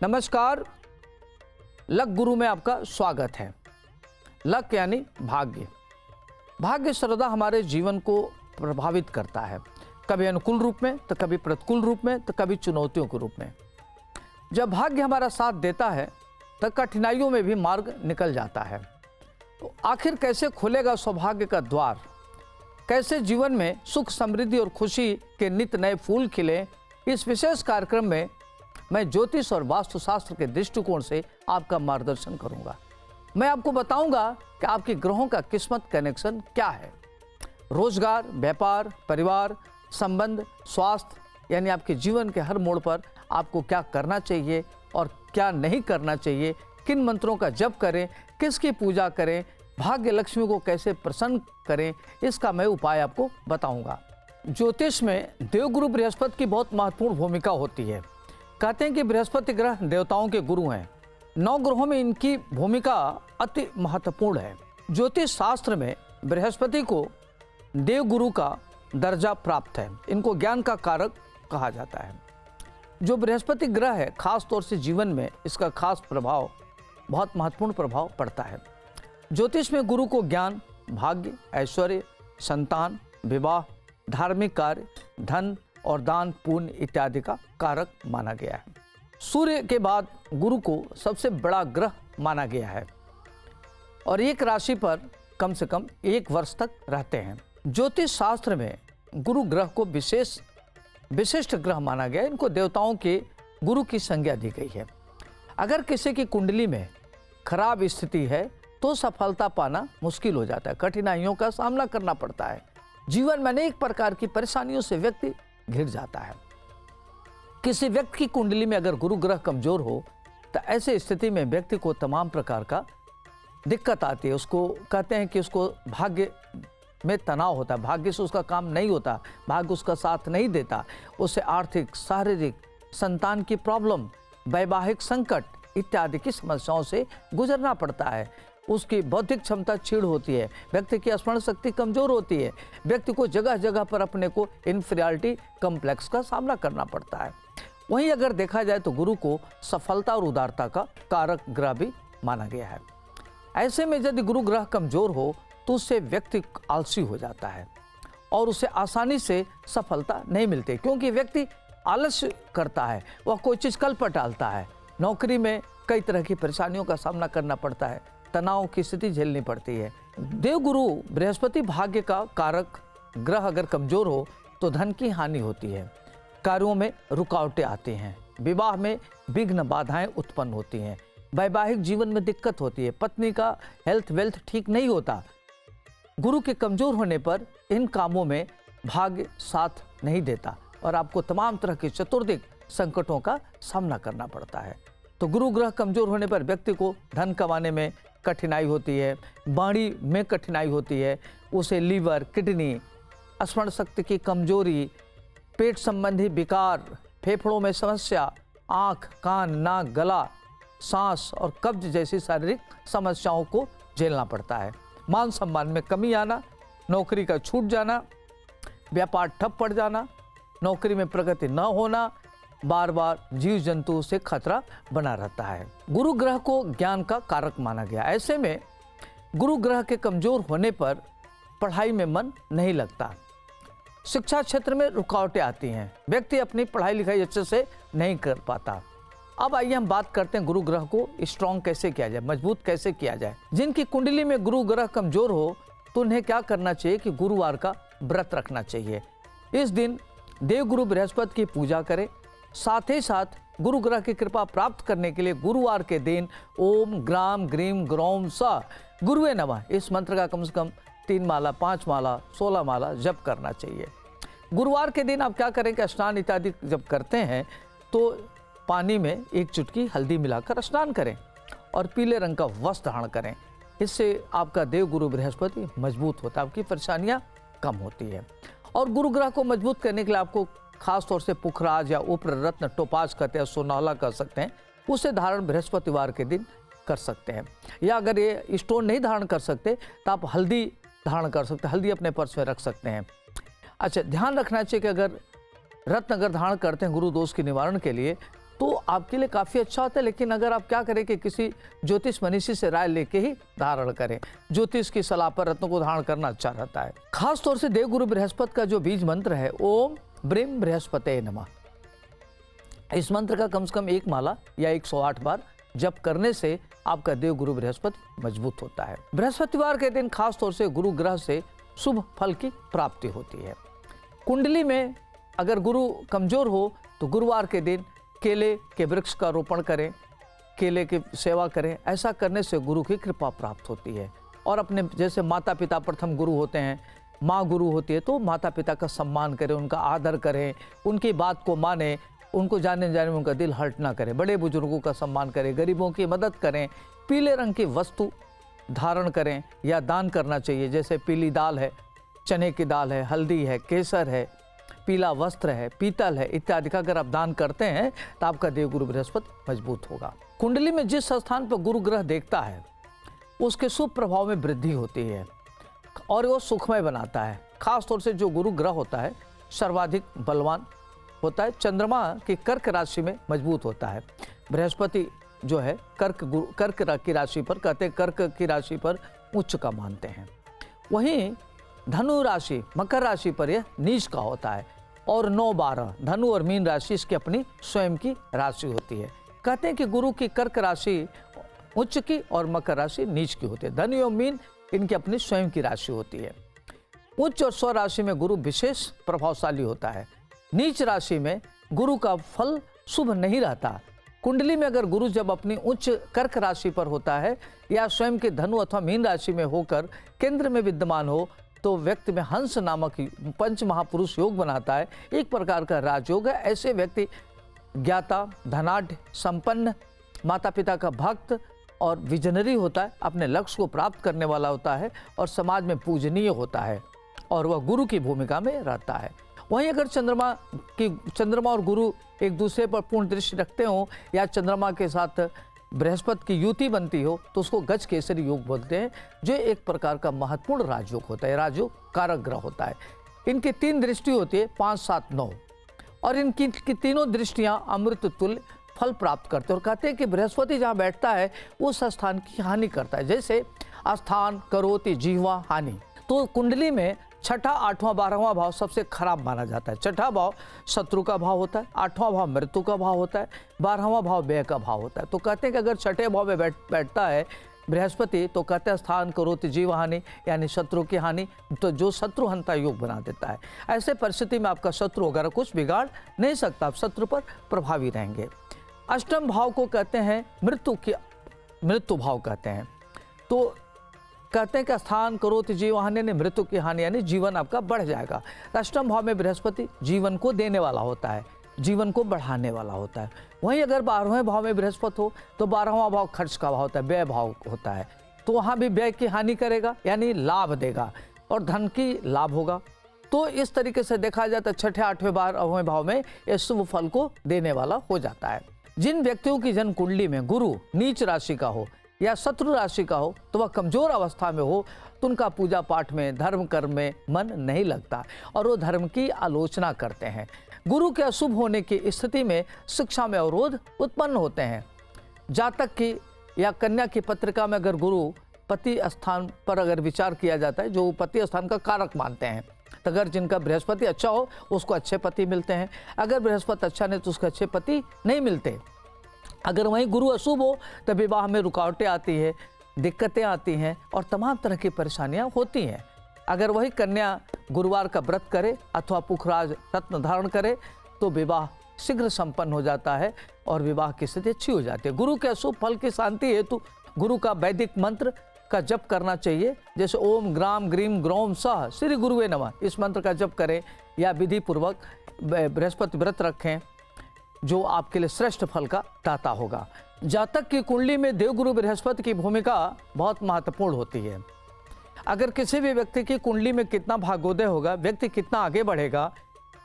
नमस्कार। लक गुरु में आपका स्वागत है। लक यानी भाग्य। भाग्य सर्वदा हमारे जीवन को प्रभावित करता है, कभी अनुकूल रूप में तो कभी प्रतिकूल रूप में तो कभी चुनौतियों के रूप में। जब भाग्य हमारा साथ देता है तो कठिनाइयों में भी मार्ग निकल जाता है। तो आखिर कैसे खुलेगा सौभाग्य का द्वार, कैसे जीवन में सुख समृद्धि और खुशी के नित नए फूल खिले, इस विशेष कार्यक्रम में मैं ज्योतिष और वास्तुशास्त्र के दृष्टिकोण से आपका मार्गदर्शन करूंगा। मैं आपको बताऊंगा कि आपके ग्रहों का किस्मत कनेक्शन क्या है। रोजगार, व्यापार, परिवार, संबंध, स्वास्थ्य यानी आपके जीवन के हर मोड़ पर आपको क्या करना चाहिए और क्या नहीं करना चाहिए, किन मंत्रों का जप करें, किसकी पूजा करें, भाग्य लक्ष्मी को कैसे प्रसन्न करें, इसका मैं उपाय आपको बताऊंगा। ज्योतिष में देवगुरु बृहस्पति की बहुत महत्वपूर्ण भूमिका होती है। कहते हैं कि बृहस्पति ग्रह देवताओं के गुरु हैं। 9 ग्रहों में इनकी भूमिका अति महत्वपूर्ण है। ज्योतिष शास्त्र में बृहस्पति को देवगुरु का दर्जा प्राप्त है। इनको ज्ञान का कारक कहा जाता है। जो बृहस्पति ग्रह है, खास तौर से जीवन में इसका खास प्रभाव, बहुत महत्वपूर्ण प्रभाव पड़ता है। ज्योतिष में गुरु को ज्ञान, भाग्य, ऐश्वर्य, संतान, विवाह, धार्मिक कार्य, धन और दान पुण्य इत्यादि का कारक माना गया है। सूर्य के बाद गुरु को सबसे बड़ा ग्रह माना गया है और एक राशि पर कम से कम 1 वर्ष तक रहते हैं। ज्योतिष शास्त्र में गुरु ग्रह को विशिष्ट ग्रह माना गया है। इनको देवताओं के गुरु की संज्ञा दी गई है। अगर किसी की कुंडली में खराब स्थिति है तो सफलता पाना मुश्किल हो जाता है, कठिनाइयों का सामना करना पड़ता है। जीवन में अनेक प्रकार की परेशानियों से व्यक्ति घिर जाता है। किसी व्यक्ति की कुंडली में अगर गुरु ग्रह कमजोर हो तो ऐसे स्थिति में व्यक्ति को तमाम प्रकार का दिक्कत आती है। उसको कहते हैं कि उसको भाग्य में तनाव होता है, भाग्य से उसका काम नहीं होता, भाग्य उसका साथ नहीं देता। उसे आर्थिक, शारीरिक, संतान की प्रॉब्लम, वैवाहिक संकट इत्यादि की समस्याओं से गुजरना पड़ता है। उसकी बौद्धिक क्षमता क्षीण होती है, व्यक्ति की स्मरण शक्ति कमजोर होती है, व्यक्ति को जगह जगह पर अपने को इन्फीरियरिटी कॉम्प्लेक्स का सामना करना पड़ता है। वहीं अगर देखा जाए तो गुरु को सफलता और उदारता का कारक ग्रह भी माना गया है। ऐसे में यदि गुरु ग्रह कमजोर हो तो उससे व्यक्ति आलसी हो जाता है और उसे आसानी से सफलता नहीं मिलती, क्योंकि व्यक्ति आलस्य करता है, वह कोई चीज़ कल पर टालता है। नौकरी में कई तरह की परेशानियों का सामना करना पड़ता है, तनाव की स्थिति झेलनी पड़ती है। देवगुरु बृहस्पति भाग्य का कारक ग्रह अगर कमजोर हो तो धन की हानि होती है, कार्यों में रुकावटें आती हैं, विवाह में विघ्न बाधाएं उत्पन्न होती हैं, वैवाहिक जीवन में दिक्कत होती है, पत्नी का हेल्थ वेल्थ ठीक नहीं होता। गुरु के कमजोर होने पर इन कामों में भाग्य साथ नहीं देता और आपको तमाम तरह के चतुर्दिक संकटों का सामना करना पड़ता है। तो गुरु ग्रह कमजोर होने पर व्यक्ति को धन कमाने में कठिनाई होती है, वाणी में कठिनाई होती है, उसे लीवर, किडनी, स्मरण शक्ति की कमजोरी, पेट संबंधी विकार, फेफड़ों में समस्या, आँख, कान, नाक, गला, सांस और कब्ज जैसी शारीरिक समस्याओं को झेलना पड़ता है। मान सम्मान में कमी आना, नौकरी का छूट जाना, व्यापार ठप पड़ जाना, नौकरी में प्रगति न होना, बार बार जीव जंतु से खतरा बना रहता है। गुरु ग्रह को ज्ञान का कारक माना गया। ऐसे में गुरु ग्रह के कमजोर होने पर पढ़ाई में मन नहीं लगता, शिक्षा क्षेत्र में रुकावटें आती हैं, व्यक्ति अपनी पढ़ाई लिखाई अच्छे से नहीं कर पाता। अब आइए हम बात करते हैं गुरु ग्रह को स्ट्रॉन्ग कैसे किया जाए, मजबूत कैसे किया जाए। जिनकी कुंडली में गुरु ग्रह कमजोर हो तो उन्हें क्या करना चाहिए कि गुरुवार का व्रत रखना चाहिए। इस दिन देवगुरु बृहस्पति की पूजा करें। साथ ही साथ गुरु ग्रह की कृपा प्राप्त करने के लिए गुरुवार के दिन ओम ग्राम ग्रीम ग्रौम स गुरुवे नमः इस मंत्र का कम से कम 3 माला, 5 माला, 16 माला जप करना चाहिए। गुरुवार के दिन आप क्या करें कि स्नान इत्यादि जब करते हैं तो पानी में 1 चुटकी हल्दी मिलाकर स्नान करें और पीले रंग का वस्त्र धारण करें। इससे आपका देवगुरु बृहस्पति मजबूत होता है, आपकी परेशानियां कम होती है। और गुरु ग्रह को मजबूत करने के लिए आपको खास तौर से पुखराज या उप्र रत्न टोपाज कहते हैं, सोनाला कर सकते हैं, उसे धारण बृहस्पतिवार के दिन कर सकते हैं। या अगर ये स्टोन नहीं धारण कर सकते तो आप हल्दी धारण कर सकते हैं, हल्दी अपने पर्स में रख सकते हैं। अच्छा, ध्यान रखना चाहिए कि अगर रत्न अगर धारण करते हैं गुरु दोष के निवारण के लिए तो आपके लिए काफ़ी अच्छा होता है। लेकिन अगर आप क्या करें कि किसी ज्योतिष मनीषी से राय लेके ही धारण करें। ज्योतिष की सलाह पर रत्नों को धारण करना अच्छा रहता है। खास तौर से देवगुरु बृहस्पति का जो बीज मंत्र है, ओम ब्रीम बृहस्पते नमः, इस मंत्र का कम से कम एक माला या 108 बार जप करने से आपका देवगुरु बृहस्पति मजबूत होता है। बृहस्पतिवार के दिन खास तौर से गुरु ग्रह से शुभ फल की प्राप्ति होती है। कुंडली में अगर गुरु कमजोर हो तो गुरुवार के दिन केले के वृक्ष का रोपण करें, केले की सेवा करें। ऐसा करने से गुरु की कृपा प्राप्त होती है। और अपने जैसे माता पिता प्रथम गुरु होते हैं, माँ गुरु होती है, तो माता पिता का सम्मान करें, उनका आदर करें, उनकी बात को माने, उनको जाने में उनका दिल हर्ट ना करे, बड़े बुजुर्गों का सम्मान करें, गरीबों की मदद करें, पीले रंग की वस्तु धारण करें या दान करना चाहिए। जैसे पीली दाल है, चने की दाल है, हल्दी है, केसर है, पीला वस्त्र है, पीतल है, इत्यादि का अगर आप दान करते हैं तो आपका देवगुरु बृहस्पति मजबूत होगा। कुंडली में जिस स्थान पर गुरु ग्रह देखता है उसके शुभ प्रभाव में वृद्धि होती है और वो सुखमय बनाता है। खास तौर से जो गुरु ग्रह होता है सर्वाधिक बलवान होता है। चंद्रमा की कर्क राशि में मजबूत होता है। बृहस्पति जो है कर्क की राशि पर, कहते हैं कर्क की राशि पर उच्च का मानते हैं। वहीं धनु राशि मकर राशि पर यह नीच का होता है। और 9-12 धनु और मीन राशि इसकी अपनी स्वयं की राशि होती है। कहते हैं कि गुरु की कर्क राशि उच्च की और मकर राशि नीच की होती है। धनु और मीन इनकी अपनी स्वयं की राशि होती है। उच्च और स्व राशि में गुरु विशेष प्रभावशाली होता है। नीच राशि में गुरु का फल शुभ नहीं रहता। कुंडली में अगर गुरु जब अपनी उच्च कर्क राशि पर होता है या स्वयं के धनु अथवा मीन राशि में होकर केंद्र में विद्यमान हो तो व्यक्ति में हंस नामक पंच महापुरुष योग बनाता है। एक प्रकार का राजयोग है। ऐसे व्यक्ति ज्ञाता, धनाढ़, संपन्न, माता पिता का भक्त और विजनरी होता है। अपने लक्ष्य को प्राप्त करने वाला होता है और समाज में पूजनीय होता है और वह गुरु की भूमिका में रहता है। वहीं अगर चंद्रमा और गुरु एक दूसरे पर पूर्ण दृष्टि रखते हो या चंद्रमा के साथ बृहस्पति की युति बनती हो तो उसको गज केसरी योग बोलते हैं, जो एक प्रकार का महत्वपूर्ण राजयोग होता है। राजयोग कारक ग्रह होता है। इनकी 3 दृष्टि होती है, 5, 7, 9, और इनकी तीनों दृष्टियां अमृत तुल्य फल प्राप्त करते हैं। और कहते हैं कि बृहस्पति जहाँ बैठता है उस स्थान की हानि करता है। जैसे स्थान करोति जिह्वा हानि। तो कुंडली में 6ठा, 8वां, 12वां भाव सबसे खराब माना जाता है। 6ठा भाव शत्रु का भाव होता है, 8वां भाव मृत्यु का भाव होता है, 12वां भाव व्यय का भाव होता है। तो कहते हैं कि अगर 6ठे भाव में बैठता है बृहस्पति तो कहते हैं स्थान करोति जीव हानि, यानी शत्रु की हानि, तो जो शत्रु हंता योग बना देता है। ऐसे परिस्थिति में आपका शत्रु वगैरह कुछ बिगाड़ नहीं सकता, आप शत्रु पर प्रभावी रहेंगे। अष्टम भाव को कहते हैं मृत्यु भाव कहते हैं। तो कहते हैं कि स्थान करोति जीव हानि, यानी मृत्यु की हानि, यानी जीवन आपका बढ़ जाएगा। अष्टम भाव में बृहस्पति जीवन को देने वाला होता है, जीवन को बढ़ाने वाला होता है। वहीं अगर 12वें भाव में बृहस्पति हो तो 12वां भाव खर्च का भाव होता है, व्यय भाव होता है। तो वहाँ भी व्यय की हानि करेगा, यानी लाभ देगा, और धन की लाभ होगा। तो इस तरीके से देखा जाता है 6ठे, 8वें, 12वें भाव में यह शुभ फल को देने वाला हो जाता है। जिन व्यक्तियों की जन्म कुंडली में गुरु नीच राशि का हो या शत्रु राशि का हो तो वह कमजोर अवस्था में हो तो उनका पूजा पाठ में, धर्म कर्म में मन नहीं लगता और वो धर्म की आलोचना करते हैं। गुरु के अशुभ होने की स्थिति में शिक्षा में अवरोध उत्पन्न होते हैं। जातक की या कन्या की पत्रिका में अगर गुरु पति स्थान पर अगर विचार किया जाता है, जो पति स्थान का कारक मानते हैं, तो अगर जिनका बृहस्पति अच्छा हो उसको अच्छे पति मिलते हैं। अगर बृहस्पति अच्छा नहीं तो उसको अच्छे पति नहीं मिलते। अगर वहीं गुरु अशुभ हो तो विवाह में रुकावटें आती है, दिक्कतें आती हैं और तमाम तरह की परेशानियां होती हैं। अगर वही कन्या गुरुवार का व्रत करे अथवा पुखराज रत्न धारण करे तो विवाह शीघ्र संपन्न हो जाता है और विवाह की स्थिति अच्छी हो जाती है। गुरु के अशुभ फल की शांति हेतु गुरु का वैदिक मंत्र का जप करना चाहिए। जैसे ओम ग्राम ग्रीम ग्रोम सह श्री गुरुवे नमः, इस मंत्र का जप करें या विधि पूर्वक बृहस्पति व्रत रखें, जो आपके लिए श्रेष्ठ फल का दाता होगा। जातक की कुंडली में देवगुरु बृहस्पति की भूमिका बहुत महत्वपूर्ण होती है। अगर किसी भी व्यक्ति की कुंडली में कितना भाग्योदय होगा, व्यक्ति कितना आगे बढ़ेगा,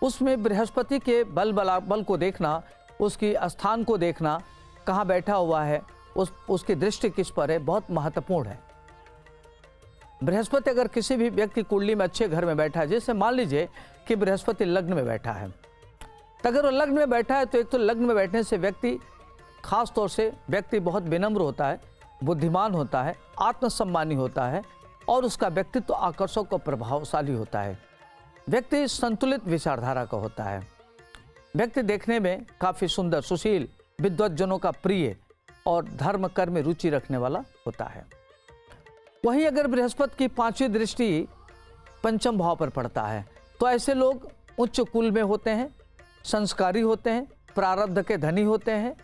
उसमें बृहस्पति के बल को देखना, उसकी स्थान को देखना, कहाँ बैठा हुआ है, उसकी दृष्टि किस पर है, बहुत महत्वपूर्ण है। बृहस्पति अगर किसी भी व्यक्ति कुंडली में अच्छे घर में बैठा है, जैसे मान लीजिए कि बृहस्पति लग्न में बैठा है तो अगर वो लग्न में बैठा है तो एक तो लग्न में बैठने से व्यक्ति, खास तौर से व्यक्ति बहुत विनम्र होता है, बुद्धिमान होता है, आत्मसम्मानी होता है और उसका व्यक्तित्व आकर्षक और प्रभावशाली होता है। व्यक्ति संतुलित विचारधारा का होता है। व्यक्ति देखने में काफ़ी सुंदर, सुशील, विद्वज्जनों का प्रिय और धर्म कर्म में रुचि रखने वाला होता है। वहीं अगर बृहस्पति की 5वीं दृष्टि पंचम भाव पर पड़ता है तो ऐसे लोग उच्च कुल में होते हैं, संस्कारी होते हैं, प्रारब्ध के धनी होते हैं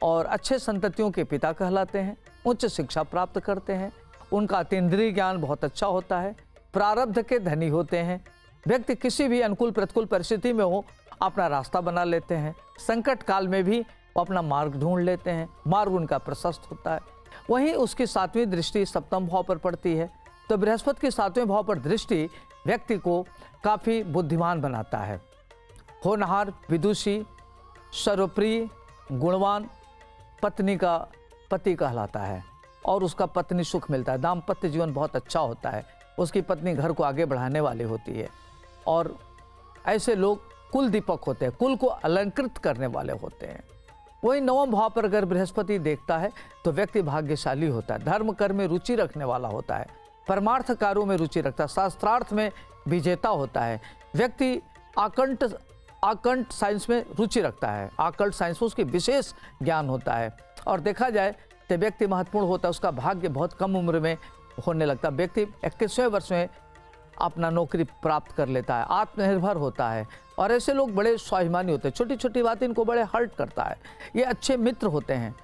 और अच्छे संततियों के पिता कहलाते हैं, उच्च शिक्षा प्राप्त करते हैं, उनका अतीन्द्रिय ज्ञान बहुत अच्छा होता है, प्रारब्ध के धनी होते हैं। व्यक्ति किसी भी अनुकूल प्रतिकूल परिस्थिति में हो अपना रास्ता बना लेते हैं, संकट काल में भी वो अपना मार्ग ढूंढ लेते हैं, मार्ग उनका प्रशस्त होता है। वहीं उसकी 7वीं दृष्टि सप्तम भाव पर पड़ती है तो बृहस्पति की 7वें भाव पर दृष्टि व्यक्ति को काफ़ी बुद्धिमान बनाता है, होनहार, विदुषी, सर्वप्रिय, गुणवान पत्नी का पति कहलाता है और उसका पत्नी सुख मिलता है। दाम्पत्य जीवन बहुत अच्छा होता है, उसकी पत्नी घर को आगे बढ़ाने वाली होती है और ऐसे लोग कुल दीपक होते हैं, कुल को अलंकृत करने वाले होते हैं। वही 9वें भाव पर अगर बृहस्पति देखता है तो व्यक्ति भाग्यशाली होता है, धर्म कर्म में रुचि रखने वाला होता है, परमार्थ कार्यों में रुचि रखता है, शास्त्रार्थ में विजेता होता है। व्यक्ति आकंठ साइंस में रुचि रखता है, आकल्ट साइंस में उसकी विशेष ज्ञान होता है और देखा जाए तो व्यक्ति महत्वपूर्ण होता है, उसका भाग्य बहुत कम उम्र में होने लगता है। व्यक्ति 21वें वर्ष में अपना नौकरी प्राप्त कर लेता है, आत्मनिर्भर होता है और ऐसे लोग बड़े स्वाभिमानी होते हैं, छोटी छोटी बातें इनको बड़े हर्ट करता है। ये अच्छे मित्र होते हैं,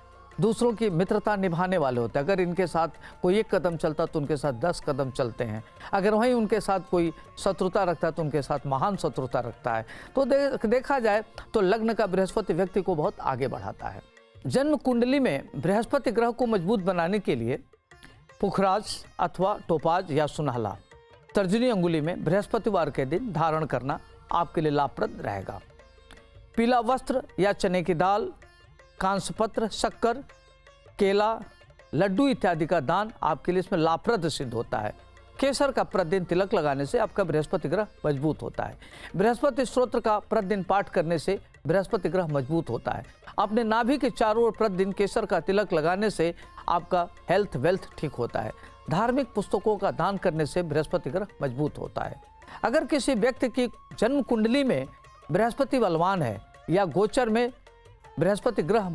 दूसरों की मित्रता निभाने वाले होते हैं। अगर इनके साथ कोई 1 कदम चलता तो उनके साथ 10 कदम चलते हैं, अगर वहीं उनके साथ कोई शत्रुता रखता है तो उनके साथ महान शत्रुता रखता है। तो देखा जाए तो लग्न का बृहस्पति व्यक्ति को बहुत आगे बढ़ाता है। जन्म कुंडली में बृहस्पति ग्रह को मजबूत बनाने के लिए पुखराज अथवा टोपाज या सुनहला तर्जनी अंगुली में बृहस्पतिवार के दिन धारण करना आपके लिए लाभप्रद रहेगा। पीला वस्त्र या चने की दाल, कांसपत्र, शक्कर, केला, लड्डू इत्यादि का दान आपके लिए इसमें लाभप्रद सिद्ध होता है। केसर का प्रतिदिन तिलक लगाने से आपका बृहस्पति ग्रह मजबूत होता है। बृहस्पति स्तोत्र का प्रतिदिन पाठ करने से बृहस्पति ग्रह मजबूत होता है। अपने नाभि के चारों ओर प्रतिदिन केसर का तिलक लगाने से आपका हेल्थ वेल्थ ठीक होता है। धार्मिक पुस्तकों का दान करने से बृहस्पति ग्रह मजबूत होता है। अगर किसी व्यक्ति की जन्म कुंडली में बृहस्पति बलवान है या गोचर में बृहस्पति ग्रह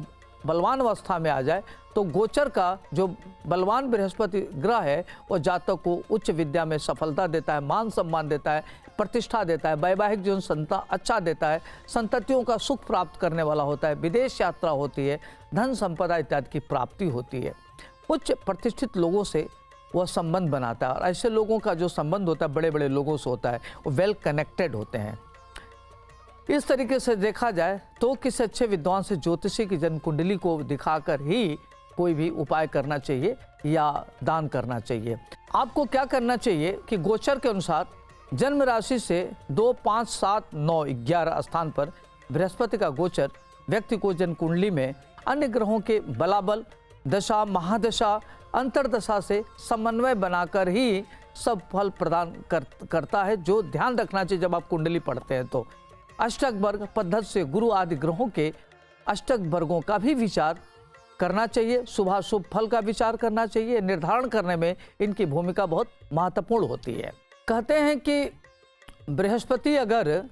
बलवान अवस्था में आ जाए तो गोचर का जो बलवान बृहस्पति ग्रह है वो जातक को उच्च विद्या में सफलता देता है, मान सम्मान देता है, प्रतिष्ठा देता है, वैवाहिक जीवन संतान अच्छा देता है, संततियों का सुख प्राप्त करने वाला होता है, विदेश यात्रा होती है, धन संपदा इत्यादि की प्राप्ति होती है। उच्च प्रतिष्ठित लोगों से वह संबंध बनाता है और ऐसे लोगों का जो संबंध होता है बड़े बड़े लोगों से होता है, वो वेल कनेक्टेड होते हैं। इस तरीके से देखा जाए तो किसी अच्छे विद्वान से ज्योतिषी की जन्म कुंडली को दिखाकर ही कोई भी उपाय करना चाहिए या दान करना चाहिए। आपको क्या करना चाहिए कि गोचर के अनुसार जन्म राशि से 2, 5, 7, 9, 11 स्थान पर बृहस्पति का गोचर व्यक्ति को जन्म कुंडली में अन्य ग्रहों के बलाबल, दशा, महादशा, अंतरदशा से समन्वय बनाकर ही सब फल प्रदान करता है, जो ध्यान रखना चाहिए जब आप कुंडली पढ़ते हैं। तो अष्टक वर्ग पद्धति से गुरु आदि ग्रहों के अष्टक वर्गों का भी विचार करना चाहिए, शुभाशुभ फल का विचार करना चाहिए। निर्धारण करने में इनकी भूमिका बहुत महत्वपूर्ण होती है। कहते हैं कि बृहस्पति अगर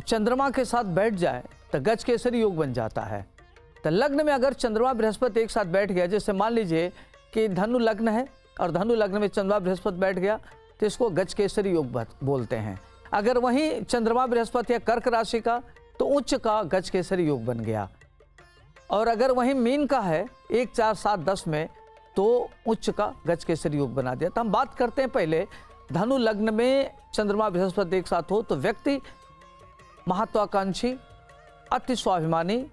चंद्रमा के साथ बैठ जाए तो गज केसरी योग बन जाता है। तो लग्न में अगर चंद्रमा बृहस्पति एक साथ बैठ गया, जैसे मान लीजिए कि धनु लग्न है और धनु लग्न में चंद्रमा बृहस्पति बैठ गया तो इसको गज केसरी योग बोलते हैं। अगर वहीं चंद्रमा बृहस्पति या कर्क राशि का तो उच्च का गज केसरी योग बन गया, और अगर वहीं मीन का है 1, 4, 7, 10 में तो उच्च का गज केसरी योग बना दिया। तो हम बात करते हैं पहले धनु लग्न में चंद्रमा बृहस्पति एक साथ हो तो व्यक्ति महत्वाकांक्षी, अति स्वाभिमानी,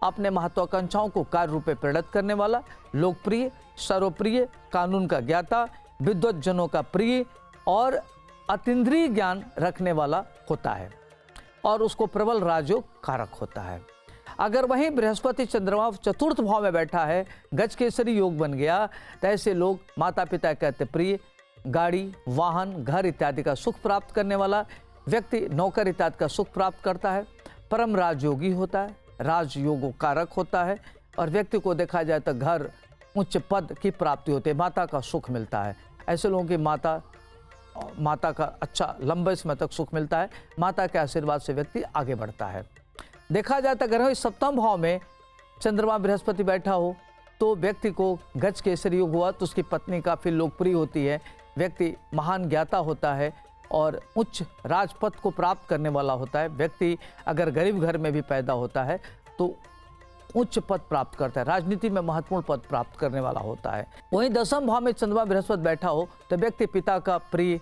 अपने महत्वाकांक्षाओं को कार्य रूप में प्रेरित करने वाला, लोकप्रिय, सर्वप्रिय, कानून का ज्ञाता, विद्वज्जनों का प्रिय और अतीन्द्रिय ज्ञान रखने वाला होता है और उसको प्रबल राजयोग कारक होता है। अगर वहीं बृहस्पति चंद्रमा चतुर्थ भाव में बैठा है, गज केसरी योग बन गया, तो ऐसे लोग माता पिता कहते प्रिय, गाड़ी, वाहन, घर इत्यादि का सुख प्राप्त करने वाला, व्यक्ति नौकर इत्यादि का सुख प्राप्त करता है, परम राजयोगी होता है, राजयोगो कारक होता है और व्यक्ति को देखा जाए तो घर, उच्च पद की प्राप्ति होती है, माता का सुख मिलता है। ऐसे लोगों की माता का अच्छा लंबे समय तक सुख मिलता है, माता के आशीर्वाद से व्यक्ति आगे बढ़ता है। देखा जाए तो ग्रहों सप्तम भाव में चंद्रमा बृहस्पति बैठा हो तो व्यक्ति को गज केसरी योग हुआ तो उसकी पत्नी काफ़ी लोकप्रिय होती है, व्यक्ति महान ज्ञाता होता है और उच्च राजपद को प्राप्त करने वाला होता है। व्यक्ति अगर गरीब घर में भी पैदा होता है तो उच्च पद प्राप्त करता है, राजनीति में महत्वपूर्ण पद प्राप्त करने वाला होता है। वहीं दसम भाव में चंद्रमा बृहस्पति बैठा हो तो व्यक्ति पिता का प्रिय,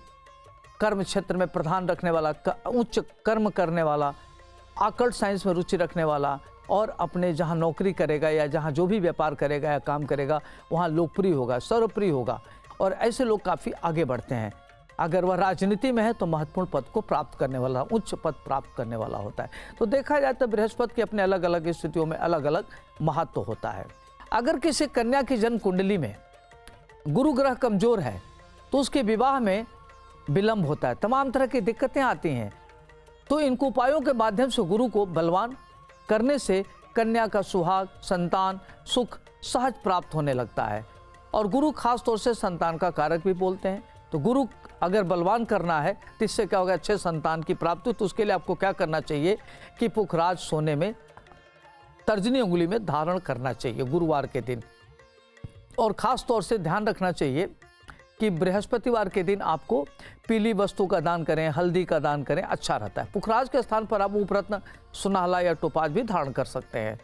कर्म क्षेत्र में प्रधान रखने वाला, उच्च कर्म करने वाला, आकर्ट साइंस में रुचि रखने वाला और अपने जहाँ नौकरी करेगा या जहाँ जो भी व्यापार करेगा या काम करेगा वहाँ लोकप्रिय होगा, सर्वप्रिय होगा और ऐसे लोग काफ़ी आगे बढ़ते हैं। अगर वह राजनीति में है तो महत्वपूर्ण पद को प्राप्त करने वाला, उच्च पद प्राप्त करने वाला होता है। तो देखा जाए तो बृहस्पति के अपने अलग अलग स्थितियों में अलग अलग महत्व होता है। अगर किसी कन्या की जन्म कुंडली में गुरु ग्रह कमजोर है तो उसके विवाह में विलंब होता है, तमाम तरह की दिक्कतें आती हैं। तो इन उपायों के माध्यम से गुरु को बलवान करने से कन्या का सुहाग, संतान, सुख सहज प्राप्त होने लगता है। और गुरु खास तौर से संतान का कारक भी बोलते हैं। तो गुरु अगर बलवान करना है तो इससे क्या होगा, अच्छे संतान की प्राप्ति। तो उसके लिए आपको क्या करना चाहिए कि पुखराज सोने में तर्जनी उंगली में धारण करना चाहिए गुरुवार के दिन। और ख़ास तौर से ध्यान रखना चाहिए कि बृहस्पतिवार के दिन आपको पीली वस्तु का दान करें, हल्दी का दान करें, अच्छा रहता है। पुखराज के स्थान पर आप उपरत्न, सुनहला या टोपाज भी धारण कर सकते हैं।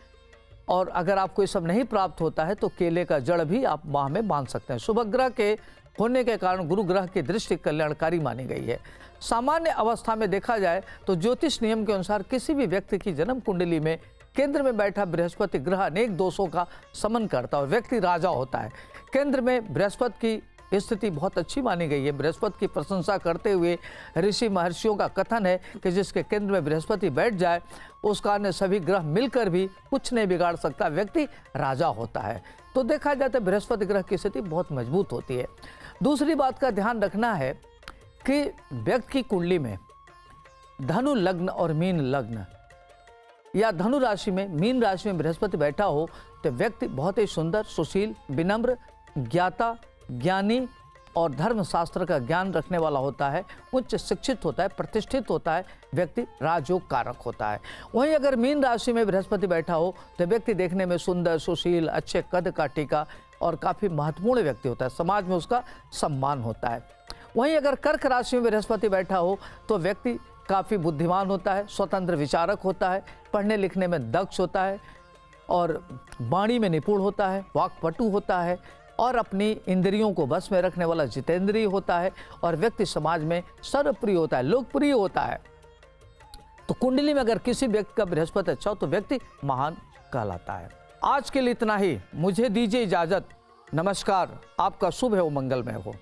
और अगर आपको ये सब नहीं प्राप्त होता है तो केले का जड़ भी आप बाह में बांध सकते हैं। शुभ ग्रह के होने के कारण गुरु ग्रह की दृष्टि कल्याणकारी मानी गई है। सामान्य अवस्था में देखा जाए तो ज्योतिष नियम के अनुसार किसी भी व्यक्ति की जन्म कुंडली में केंद्र में बैठा बृहस्पति ग्रह अनेक दोषों का समन करता है और व्यक्ति राजा होता है। केंद्र में बृहस्पति की स्थिति बहुत अच्छी मानी गई है। बृहस्पति की प्रशंसा करते हुए ऋषि महर्षियों का कथन है कि जिसके केंद्र में बृहस्पति बैठ जाए उसका अन्य सभी ग्रह मिलकर भी कुछ नहीं बिगाड़ सकता, व्यक्ति राजा होता है। तो देखा जाए तो बृहस्पति ग्रह की स्थिति बहुत मजबूत होती है। दूसरी बात का ध्यान रखना है कि व्यक्ति की कुंडली में धनु लग्न और मीन लग्न या धनु राशि में, मीन राशि में बृहस्पति बैठा हो तो व्यक्ति बहुत ही सुंदर, सुशील, विनम्र, ज्ञाता, ज्ञानी और धर्मशास्त्र का ज्ञान रखने वाला होता है, उच्च शिक्षित होता है, प्रतिष्ठित होता है, व्यक्ति राजयोग कारक होता है। वहीं अगर मीन राशि में बृहस्पति बैठा हो तो व्यक्ति देखने में सुंदर, सुशील, अच्छे कद काठी का और काफ़ी महत्वपूर्ण व्यक्ति होता है, समाज में उसका सम्मान होता है। वहीं अगर कर्क राशि में बृहस्पति बैठा हो तो व्यक्ति काफ़ी बुद्धिमान होता है, स्वतंत्र विचारक होता है, पढ़ने लिखने में दक्ष होता है और वाणी में निपुण होता है, वाक्पटु होता है और अपनी इंद्रियों को बस में रखने वाला जितेंद्रिय होता है और व्यक्ति समाज में सर्वप्रिय होता है, लोकप्रिय होता है। तो कुंडली में अगर किसी व्यक्ति का बृहस्पति अच्छा हो तो व्यक्ति महान कहलाता है। आज के लिए इतना ही, मुझे दीजिए इजाजत। नमस्कार, आपका शुभ है वो मंगलमय हो।